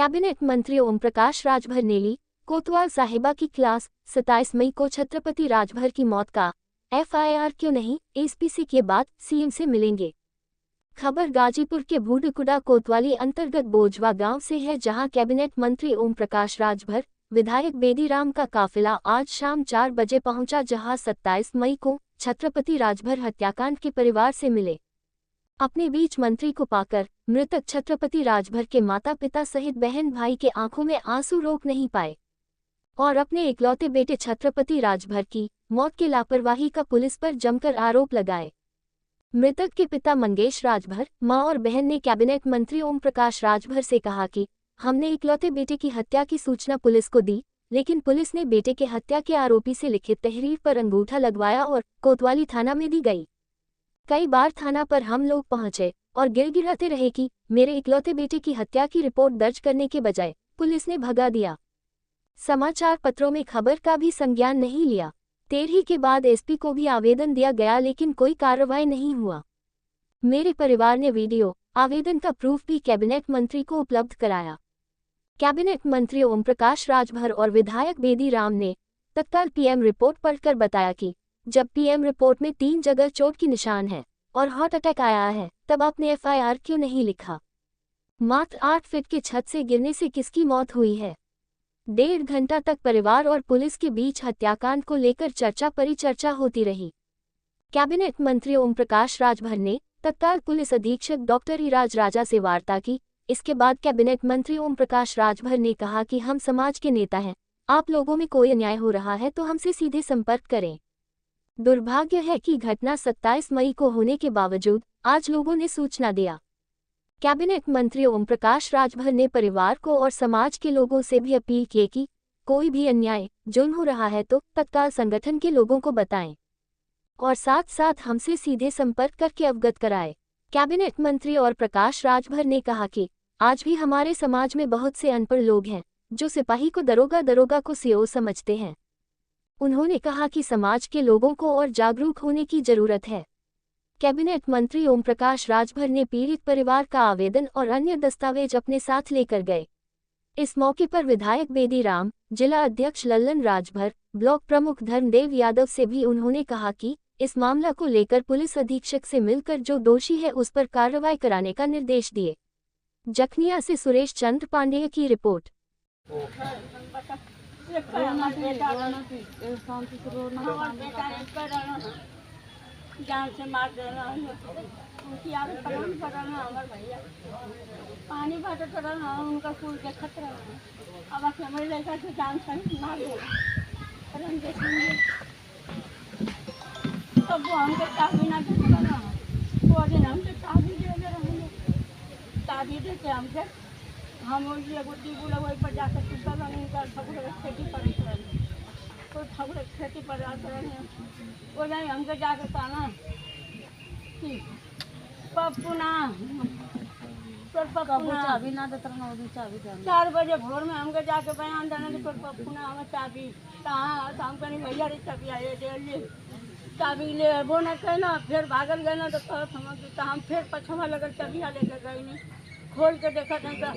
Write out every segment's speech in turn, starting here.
Cabinet मंत्री ओम प्रकाश राजभर ने ली कोतवाल साहिबा की क्लास। 27 मई को छत्रपति राजभर की मौत का FIR क्यों नहीं, एसपीसी के बाद सीएम से मिलेंगे। खबर गाजीपुर के बूढ़कुड़ा कोतवाली अंतर्गत बोजवा गांव से है, जहां कैबिनेट मंत्री ओम प्रकाश राजभर, विधायक बेदीराम का काफिला आज शाम 4 बजे पहुंचा, जहां 27 मई को छत्रपति राजभर हत्याकांड के परिवार से मिले। अपने बीच मंत्री को पाकर मृतक छत्रपति राजभर के माता पिता सहित बहन भाई के आंखों में आंसू रोक नहीं पाए और अपने इकलौते बेटे छत्रपति राजभर की मौत की लापरवाही का पुलिस पर जमकर आरोप लगाए। मृतक के पिता मंगेश राजभर, मां और बहन ने कैबिनेट मंत्री ओम प्रकाश राजभर से कहा कि हमने इकलौते बेटे की हत्या की सूचना पुलिस को दी, लेकिन पुलिस ने बेटे के हत्या के आरोपी से लिखित तहरीर पर अंगूठा लगवाया और कोतवाली थाना में दी गई। कई बार थाना पर हम लोग पहुंचे और गिड़गिड़ाते रहे कि मेरे इकलौते बेटे की हत्या की रिपोर्ट दर्ज करने के बजाय पुलिस ने भगा दिया। समाचार पत्रों में खबर का भी संज्ञान नहीं लिया। 13 के बाद एसपी को भी आवेदन दिया गया, लेकिन कोई कार्रवाई नहीं हुआ। मेरे परिवार ने वीडियो आवेदन का प्रूफ भी कैबिनेट मंत्री को उपलब्ध कराया। कैबिनेट मंत्री ओम प्रकाश राजभर और विधायक बेदीराम ने तत्काल पीएम रिपोर्ट पढ़कर बताया कि जब पीएम रिपोर्ट में 3 जगह चोट की निशान है और हार्ट अटैक आया है, तब आपने FIR क्यों नहीं लिखा। मात्र 8 फीट की छत से गिरने से किसकी मौत हुई है। 1.5 घंटा तक परिवार और पुलिस के बीच हत्याकांड को लेकर चर्चा परिचर्चा होती रही। कैबिनेट मंत्री ओम प्रकाश राजभर ने तत्काल पुलिस अधीक्षक डॉक्टर इराज राजा से वार्ता की। इसके बाद कैबिनेट मंत्री ओम प्रकाश राजभर ने कहा कि हम समाज के नेता हैं, आप लोगों में कोई अन्याय हो रहा है तो हमसे सीधे संपर्क करें। दुर्भाग्य है कि घटना 27 मई को होने के बावजूद आज लोगों ने सूचना दिया। कैबिनेट मंत्री ओम प्रकाश राजभर ने परिवार को और समाज के लोगों से भी अपील की कि कोई भी अन्याय जुल्म हो रहा है तो तत्काल संगठन के लोगों को बताएं और साथ साथ हमसे सीधे संपर्क करके अवगत कराएं। कैबिनेट मंत्री और प्रकाश राजभर ने कहा कि आज भी हमारे समाज में बहुत से अनपढ़ लोग हैं जो सिपाही को दरोगा को CO समझते हैं। उन्होंने कहा कि समाज के लोगों को और जागरूक होने की जरूरत है। कैबिनेट मंत्री ओम प्रकाश राजभर ने पीड़ित परिवार का आवेदन और अन्य दस्तावेज अपने साथ लेकर गए। इस मौके पर विधायक बेदीराम, जिला अध्यक्ष लल्लन राजभर, ब्लॉक प्रमुख धर्मदेव यादव से भी उन्होंने कहा कि इस मामला को लेकर पुलिस अधीक्षक से मिलकर जो दोषी है उस पर कार्रवाई कराने का निर्देश दिए। जखनिया से सुरेश चंद्र पांडेय की रिपोर्ट। जान से मार देना उनकी आगे पलंग पर रहना हमारे भैया पानी बाटे तो रहना उनका फूल के खतरा अब हमारे लड़का से जान से मार देना तब वो हमको चाबी ना दे ना वो दिन हमसे चाबी दे रहेंगे चाबी देते हमसे हम गुड्डी बुला वही पर जाकर चुपा उनका ठकुर खेती पर तो ठकुर खेती पर आते रहे वो नहीं हमको जाकर कहना पप्पू ना तोर पप्पू ना चाबी ना देता ना वो चाबी दे 4 बजे भोर में हमको जाके बयान देना कि तोर पप्पू ना हमें चाबी कहाँ तो हम कहीं भैया रे चाबी आए ले चाबी ले वो ना कहना फिर भागल गए ना तो हम फिर पछवा लगल चाबिया लेकर गए नहीं खोल के देखा था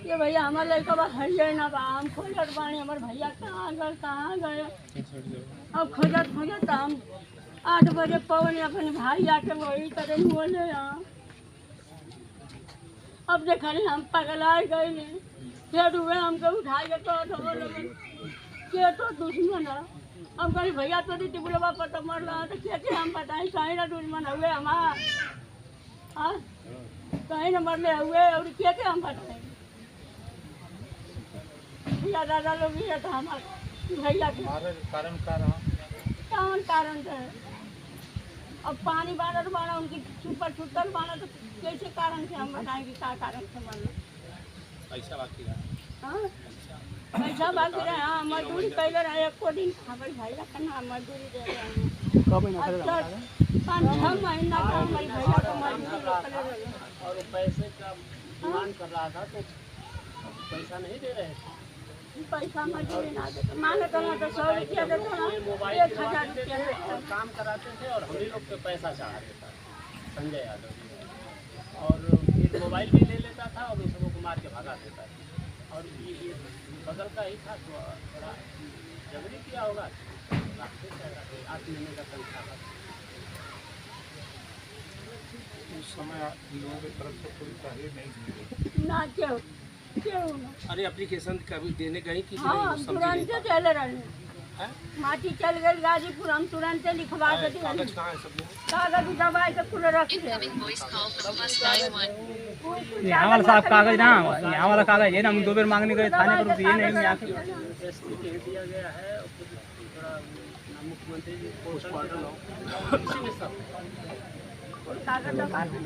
ये भैया हमारे लड़का बा है ना बा हम खोजत बानी हमारे भैया कहाँ गए अब खोजत हम 8 बजे पवन अपने भाई आके वही तरह बोले अब देखा नहीं हम पगलाए गए नहीं फिर हुए हमको उठाए गए तो तो दुश्मन है हम कहीं भैया तो दी बुलवा पर तो मर रहा तो क्या हम बताएं कहीं ना दुश्मन हुए हमारा कहीं न मरले हुए और क्या हम बताएं भैया दादा लोग भी है तो हमारे भैया के कारण है अब पानी बाना उनकी सुपर छुट्टल बाना तो कैसे कारण से हम बताएंगे क्या कारण से मानो पैसा बाकी रहे हाँ मजदूरी पहले रहे 1 दिन हमारे भैया का ना मजदूरी दे रहे हैं 5-6 महीना का हमारे भैया को मजदूरी और पैसे का डिमांड कर रहा था तो पैसा नहीं दे रहे थे। पैसा मजदूरी ना देते मांगे तो 100 रुपया देते ना 1000 रुपया और काम कराते थे और हम ही लोग पे पैसा चाहते था संजय यादव जी और फिर मोबाइल भी ले लेता था और उन सबको मार के भगा देता था। और ये बगल का ही था तो थोड़ा झगड़ी किया होगा, रास्ते से 8 महीने का तनख्वाह था। उस समय लोगों की तरफ से कोई तहरीर नहीं दी गई। ना क्यों क्यों ना अरे एप्लीकेशन कभी देने गई कि हाँ हम तुरंत चले रहे माटी चल गई गाजीपुर, हम तुरंत लिखवा के दिए कागज कहाँ है सब में? कागज दबाई के पूरे रख दिए। यहाँ वाला साहब कागज ना, यहाँ वाला कागज है ना, हम 2 बार मांगने गए थाने पर, ये नहीं आके एसपी कह दिया गया है और कुछ थोड़ा मुख्यमंत्री जी पोस्टमार्टम इसी में सब कागज दबा के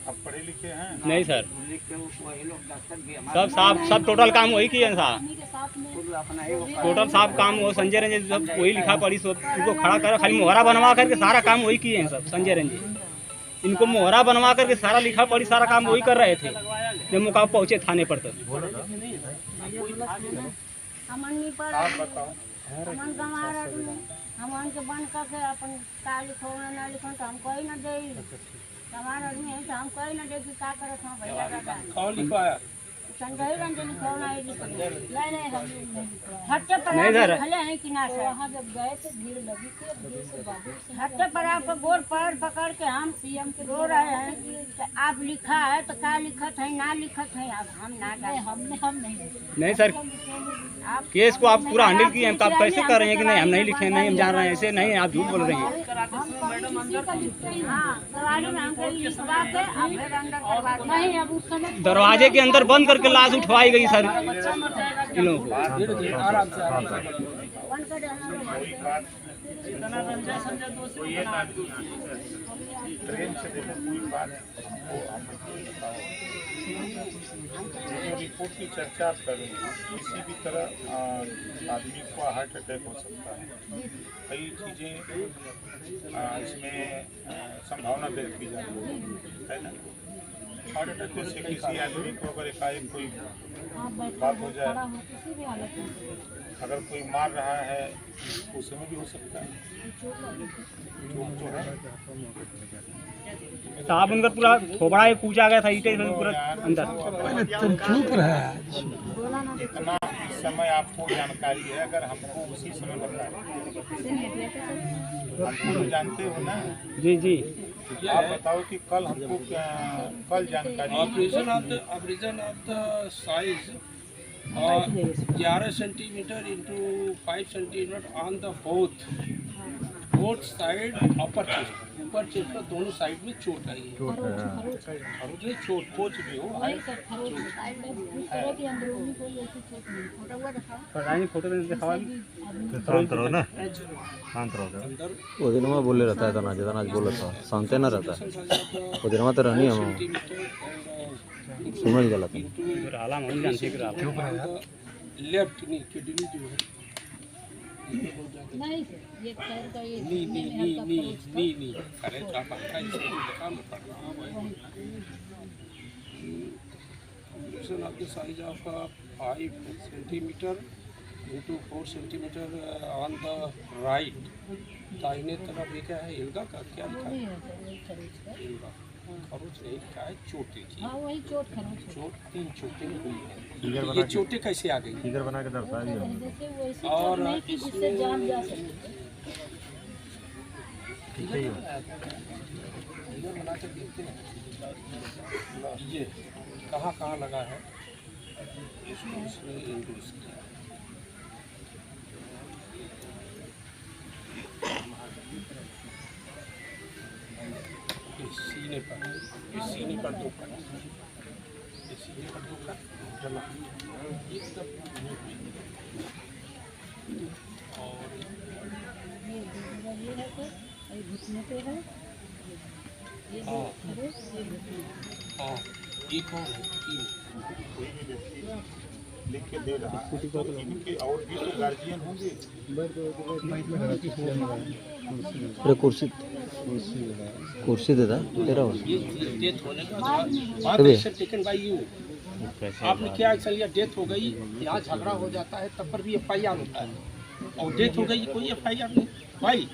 आप पढ़े लिखे हैं? नहीं सर, सब टोटल काम वही किए हैं साहब, टोटल साहब काम वो संजय रंजन सब वही लिखा पढ़ी, सब इनको खड़ा कर खाली मोहरा बनवा करके सारा काम वही किए हैं सब संजय रंजन। इनको मोहरा बनवा करके सारा लिखा पढ़ी सारा काम वही कर रहे थे जब मुकाम पहुँचे थाने पर। तो हमन पर आप बताओ। हमन गंवा रहे हमन के बंद करके अपन का लिखो ना लिखो तो हम कोई ना दे हमारा आदमी है तो हम कोई ना दे कि का करत हम भैया दादा कौन लिखवाया? संजय रंजन कौन आई नहीं हम हट्टे पर नहीं सर। भले हैं कि ना सर वहाँ जब गए तो भीड़ लगी थी हट्टे पर आपको गोर पर पकड़ के हम सीएम के रो रहे हैं कि आप लिखा है तो क्या लिखत है ना लिखत है, अब हम ना गए हम नहीं सर, केस को आप पूरा हैंडल किए हैं, आप कैसे कर रहे हैं कि नहीं हम नहीं लिखे, नहीं हम जान रहे हैं, ऐसे नहीं आप झूठ बोल रहे हैं। हाँ सवारी में हमको लिखवा के अब फिर अंदर करवा नहीं अब उस समय दरवाजे के अंदर बंद करके लाश उठवाई गई सर इन लोगों को। आराम से बंद कर देना जितना रंजा संजय दोषी ट्रेन से देखो कोई बात हमको रिपोर्ट की चर्चा आप करें, किसी भी तरह आदमी को हार्ट अटैक हो सकता है, कई चीज़ें इसमें संभावना व्यक्त की जाती है ना। हार्ट अटैक से किसी आदमी को अगर एकाएक कोई बात हो जाए, अगर कोई मार रहा है उसमें भी हो सकता है। जो है साहब उनका पूरा खोपड़ा ही पूछा गया था, ईटे पूरा अंदर। इतना इस समय आपको जानकारी है, अगर हमको उसी समय बताएं, हमको तो जानते हो ना। जी जी, आप बताओ कि कल हमको कल जानकारी operation of the size 11 centimetre into 5 centimetre on the both side upper chest, ऊपर चेस्ट पर दोनों साइड में चोट आई है। चोट कोच भी हो फोटो दिखावा शांत रहो ना, शांत रहो। वो दिन में बोले रहता है तनाज बोल रहा था, शांति ना रहता है वो दिन में तो रहनी हम समझ गलत है। लेफ्ट नी किडनी जो है नहीं ये पैर का ये नी करे तो आप अच्छा इसे काम कर रहा operation of the size of 5 centimetre into 4 centimetre on the right. दाहिने तरफ ये क्या है, इल्गा का क्या लिखा है? इल्गा खरोच नहीं लिखा है, चोट लिखी है। वही चोट खरोच चोट 3 चोटें हुई है। ये चोटें कैसे आ गई? फिगर बना के दर्शा दिया। जैसे वैसे और नहीं कि जिससे जान जा सके। बना कर देखते हैं ये कहाँ कहाँ लगा है, इसको इसमें इंड्यूस किया। सीने पर, इस सीने पर 2 कट, इस सीने पर 2 कट जमा एकदम। और ये है तो ये घुटने पे है ये हाँ ये कौन है? कोई भी व्यक्ति लिख के दे रहा है, इनके और भी तो गार्जियन होंगे। अरे कुर्सी दे तेरा ये डेथ होने के बाद एक्शन टेकन बाय यू। आपने क्या एक्शन लिया? डेथ हो गई, यहाँ झगड़ा हो जाता है, तब पर भी FIR होता है, और डेथ हो गई कोई FIR नहीं भाई।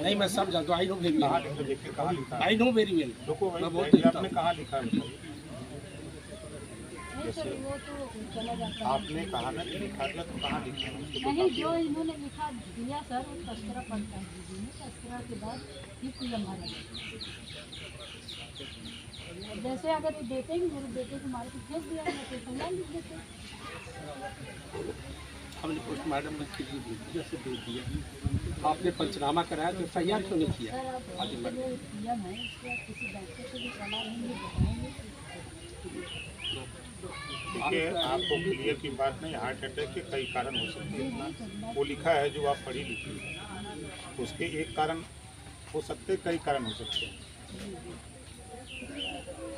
नहीं मैं सब जानता हूँ, आई नो वेरी कहाँ वेल, लिखा देखिए, कहाँ लिखा है? I know very well. रुको भाई, मैं बहुत ये देखता आपने हूँ। कहाँ लिखा है बताइए? जैसे आपने कहा ना कि लिखा था, तो कहाँ लिखा है? उसको नहीं, बताइए। जो इन्होंने लिखा दिया सर, वो तस्करा पढ़ता है दीदी ने, तस्करा के बाद ही फिल्म भरा। जैसे अगर ये देते ही मेरे बेटे को मार के भेज दिया, मैं तो संज्ञान लिख देते। हमने पोस्टमार्टम में किसी जैसे दे दिया, आपने पंचनामा कराया तो तैयार क्यों नहीं किया? सर आप आगे बढ़। जो पीएम है, उसके बाद किसी डॉक्टर से भी सलाह लेंगे, बताएंगे। देखिए, आपको क्लियर की बात नहीं, हार्ट अटैक के कई कारण हो सकते हैं। वो लिखा है जो आप पढ़ी लिखी है, उसके एक कारण हो सकते हैं, कई कारण हो सकते हैं।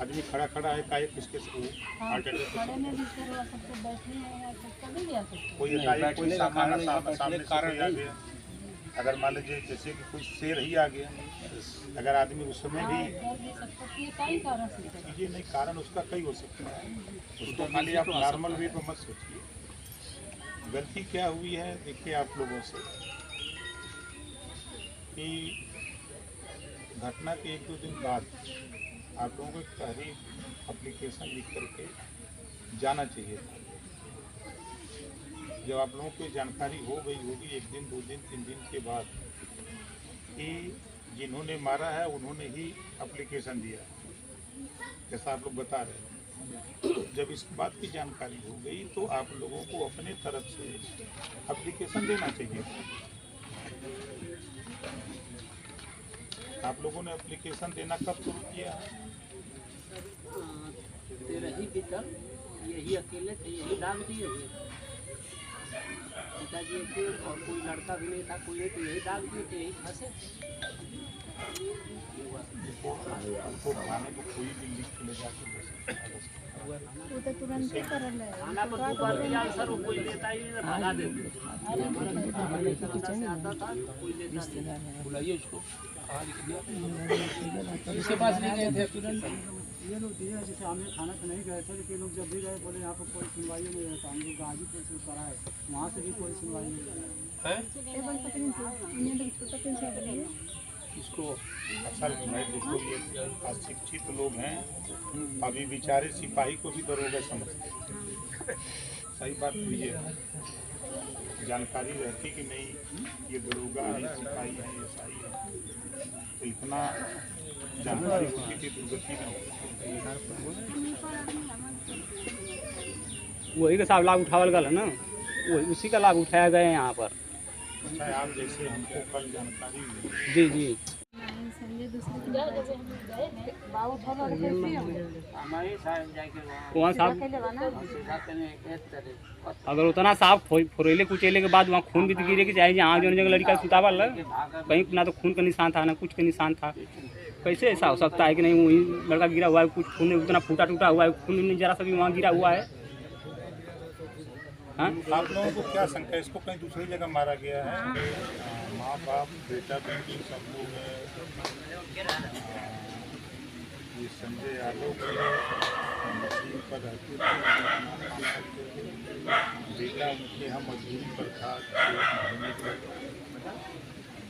आदमी खड़ा खड़ा है, का किसके हार्ट अटैक हो खड़े सकता में भी सर वो सबसे बैठने में या सबका नहीं जा सकते। है। कोई एकाएक कोई सामने सामने से कोई आ गया, अगर मान लीजिए जैसे कि कोई शेर ही आ गया, अगर आदमी उस समय भी डर भी सकता है, ये कई कारण से सर। ये नहीं, कारण उसका कई हो सकता है। उसको खाली आप नॉर्मल वे पर मत सोचिए। गलती क्या हुई है देखिए आप लोगों से, कि घटना के 1-2 दिन बाद आप लोगों को एक तहरीर एप्लीकेशन लिख करके जाना चाहिए था। जब आप लोगों को जानकारी हो गई होगी 1 दिन 2 दिन 3 दिन के बाद कि जिन्होंने मारा है उन्होंने ही एप्लीकेशन दिया, जैसा आप लोग बता रहे हैं, जब इस बात की जानकारी हो गई तो आप लोगों को अपने तरफ से एप्लीकेशन देना चाहिए। आप लोगों ने एप्लीकेशन देना कब शुरू किया? 13 ही भीतर यही अकेले थे, यही दाग दिए हुए पिताजी थे और कोई लड़का भी नहीं था, कोई नहीं, तो यही दाग दिए थे, यही फंसे। उनको खाने को कोई भी लिख के ले जाके दे सकता है। वो तो तुरंत ही कर ले। खाना पर ऊपर दिया सर, वो कोई लेता ही नहीं, भगा देते। आता था कोई लेता नहीं, बुलाइए उसको, इसके पास नहीं गए थे तुरंत। ये लोग दिए, जैसे हमें खाना तो नहीं गए थे, लेकिन लोग जब भी गए बोले यहाँ पर कोई सुनवाई नहीं रहता, हम लोग गाजीपुर से कराए, वहाँ से भी कोई सुनवाई नहीं रहता। इसको असल में भाई देखो, ये अशिक्षित लोग हैं, अभी बेचारे सिपाही को भी दरोगा समझते हैं। सही बात तो ये है, जानकारी रहती कि नहीं ये दरोगा है, सिपाही है, एसआई है, तो इतना जानकारी होती थी दुर्गति में वही का सब लाभ उठावल गल है ना, वही उसी का लाभ उठाया गया है यहाँ पर। अच्छा, आप जैसे हमको कल जानकारी हुई, जी जी, वहाँ साहब अगर उतना साफ फोरेले कुचेले के बाद वहाँ खून भी तो गिरे कि चाहे जहाँ जो जगह लड़का सुतावल कहीं ना तो खून का निशान था ना कुछ का निशान था। कैसे ऐसा हो सकता है कि नहीं वही लड़का गिरा हुआ है, कुछ खून उतना फूटा टूटा हुआ है, खून नहीं जरा सा भी वहाँ गिरा हुआ है। हाँ, आप लोगों को क्या शंका है, इसको कहीं दूसरी जगह मारा गया है? माँ बाप बेटा बेटी सब लोग हैं। ये संजय यादव के मशीन पर रहते थे, बेटा उनके यहाँ मजदूरी पर था 1 महीने के,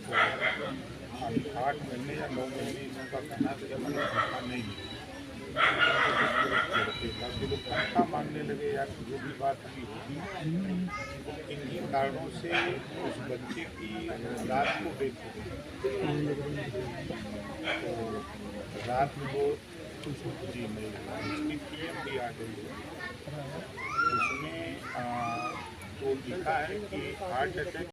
तो 8 महीने या 9 महीने इसका कहना था जब धक्का नहीं लोग धक्का मानने लगे या जो भी बात हुई होगी, इन्हीं कारणों से उस बच्चे की रात को डेथ हो गई। तो रात को जी मेरी पीएम भी आ गई है, उसमें तो लिखा है कि हार्ट अटैक